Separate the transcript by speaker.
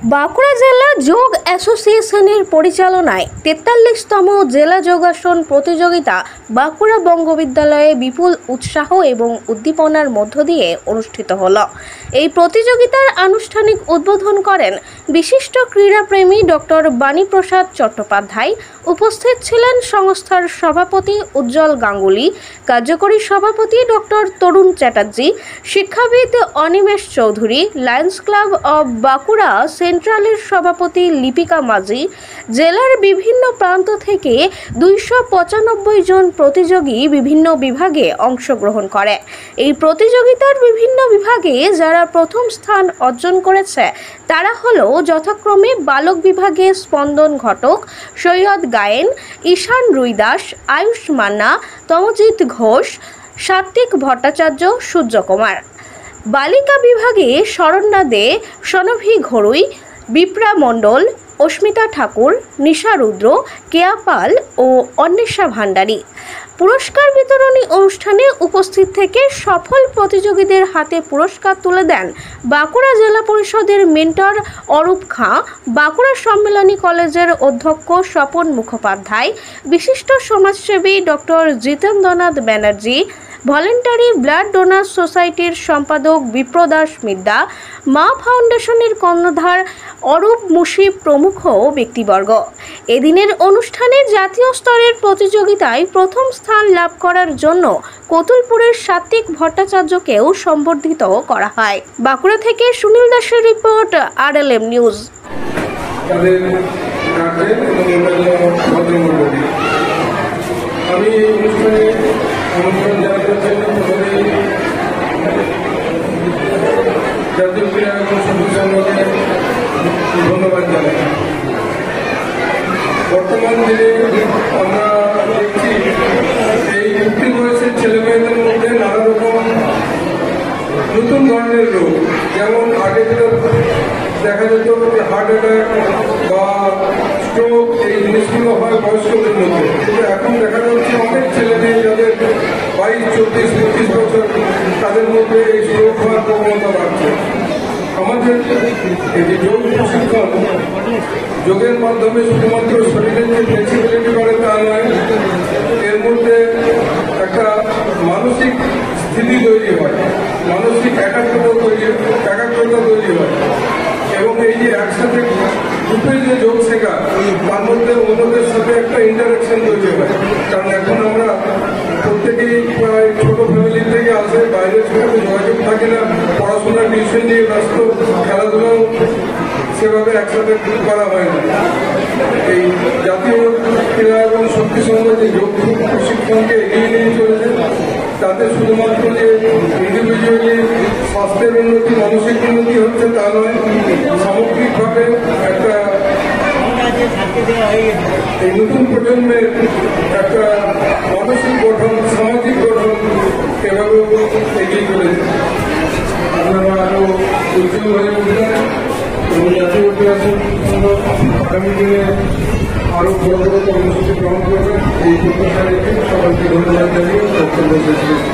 Speaker 1: বাঁকুড়া জেলা যোগ অ্যাসোসিয়েশনের পরিচালনায় ৪৩তম জেলা যোগাসন প্রতিযোগিতা বাঁকুড়া বঙ্গবিদ্যালয়ে বিপুল উৎসাহ এবং উদ্দীপনার মধ্য দিয়ে অনুষ্ঠিত হলো। এই প্রতিযোগিতার আনুষ্ঠানিক উদ্বোধন করেন বিশিষ্ট ক্রীড়াপ্রেমী ডক্টর বাণীপ্রসাদ চট্টোপাধ্যায়। উপস্থিত ছিলেন সংস্থার সভাপতি উজ্জ্বল গাঙ্গুলি, কার্যকরী সভাপতি ডক্টর তরুণ চ্যাটার্জি, শিক্ষাবিদ Animesh Chowdhury, lions club of Bankura সেন্ট্রালের সভাপতি লিপিকা মাঝি। জেলার বিভিন্ন প্রান্ত থেকে 295 জন প্রতিযোগী বিভিন্ন বিভাগে অংশগ্রহণ করে। এই প্রতিযোগিতার বিভিন্ন বিভাগে যারা প্রথম স্থান অর্জন করেছে তারা হলো যথাক্রমে বালক বিভাগে স্পন্দন ঘটক, সৈয়দ গায়েন, ঈশান রুইদাস, আয়ুষ মান্না, তমজিৎ ঘোষ, সাত্বিক ভট্টাচার্য, সূর্যকুমার। বালিকা বিভাগে শরণ্যা দে, সনভি ঘড়ুই, বিপ্রা মণ্ডল, অস্মিতা ঠাকুর, নিশা রুদ্র, কেয়া পাল ও অন্বেষা ভান্ডারী। পুরস্কার বিতরণী অনুষ্ঠানে উপস্থিত থেকে সফল প্রতিযোগীদের হাতে পুরস্কার তুলে দেন বাঁকুড়া জেলা পরিষদের মেন্টর অরূপ খাঁ, বাঁকুড়া সম্মেলনী কলেজের অধ্যক্ষ স্বপন মুখোপাধ্যায়, বিশিষ্ট সমাজসেবী doctor Jitendranath Banerjee, voluntary blood donor সোসাইটির সম্পাদক বিপ্রদাস মিদ্যা, মা ফাউন্ডেশনের কর্ণধার অরূপ মুশিব প্রমুখ ব্যক্তিবর্গ। এদিনের অনুষ্ঠানে জাতীয় স্তরের প্রতিযোগিতায় প্রথম স্থান লাভ করার জন্য কতুলপুরের সাত্বিক ভট্টাচার্যকেও সম্বর্ধিত করা হয়। বাঁকুড়া থেকে সুনীল দাসের রিপোর্ট, RLM নিউজ।
Speaker 2: আমি অনুষ্ঠানে আমন্ত্রণ জানাতে চাই জাতীয় ক্রীড়া এবং সংগঠনকে ধন্যবাদ জানাই। বর্তমান দিনে আমরা দেখছি এই উঠতি বয়সের ছেলেমেয়েদের মধ্যে নানা রকম নতুন ধরনের রোগ, যেমন আগে দেখা যেত হার্ট অ্যাটাক বা স্ট্রোক, এই জিনিসগুলো হয় বয়স্কদের মধ্যে, কিন্তু এখন দেখা যাচ্ছে অনেক ছেলে মেয়ে যাদের 22, 24, 25 বছর তাদের মধ্যে এই স্ট্রোক হওয়ার প্রবণতা বাড়ছে। আমাদের এই যে যোগ প্রশিক্ষণ, যোগের মাধ্যমে শুধুমাত্র শরীরের যে ফ্লেক্সিবিলিটি বাড়ে তা নয়, এর মধ্যে একটা মানসিক স্থিতি তৈরি হয়, মানসিক একাগ্রতা তৈরি হয় এবং এই যে একসাথে গ্রুপে যে যোগ শেখা, তার মধ্যে অন্যদের সাথে একটা ইন্টারাকশন তৈরি হয়। কারণ এখন আমরা প্রত্যেকেই প্রায় ছোট ফ্যামিলি থেকে আসে, বাইরের সাথে যোগাযোগ থাকে না, পড়াশোনা টিউশন নিয়ে ব্যস্ত, খেলাধুলাও সেভাবে একসাথে করা হয় না। এই জাতীয় ক্রীড়া এবং শক্তি সংঘ যে যোগ প্রশিক্ষণকে এগিয়ে নিয়ে চলেছে, তাতে শুধুমাত্র যে ইন্ডিভিজুয়ালি স্বাস্থ্যের উন্নতি, মানসিক উন্নতি হচ্ছে তা নয়, সামগ্রিকভাবে একটা এই নতুন প্রজন্মের একটা মানসিক গঠন, সামাজিক গঠন এভাবেও এগিয়ে চলেছে। আপনারা আরো উজ্জ্বল হয়ে উঠবেন এবং জাতীয় ক্রীড়া সংঘ আগামী দিনে আরো বড় বড় কর্মসূচি গ্রহণ করবেন, এই প্রত্যাশা রেখে সবাইকে ধন্যবাদ জানিয়ে বক্তব্য শেষ করছি।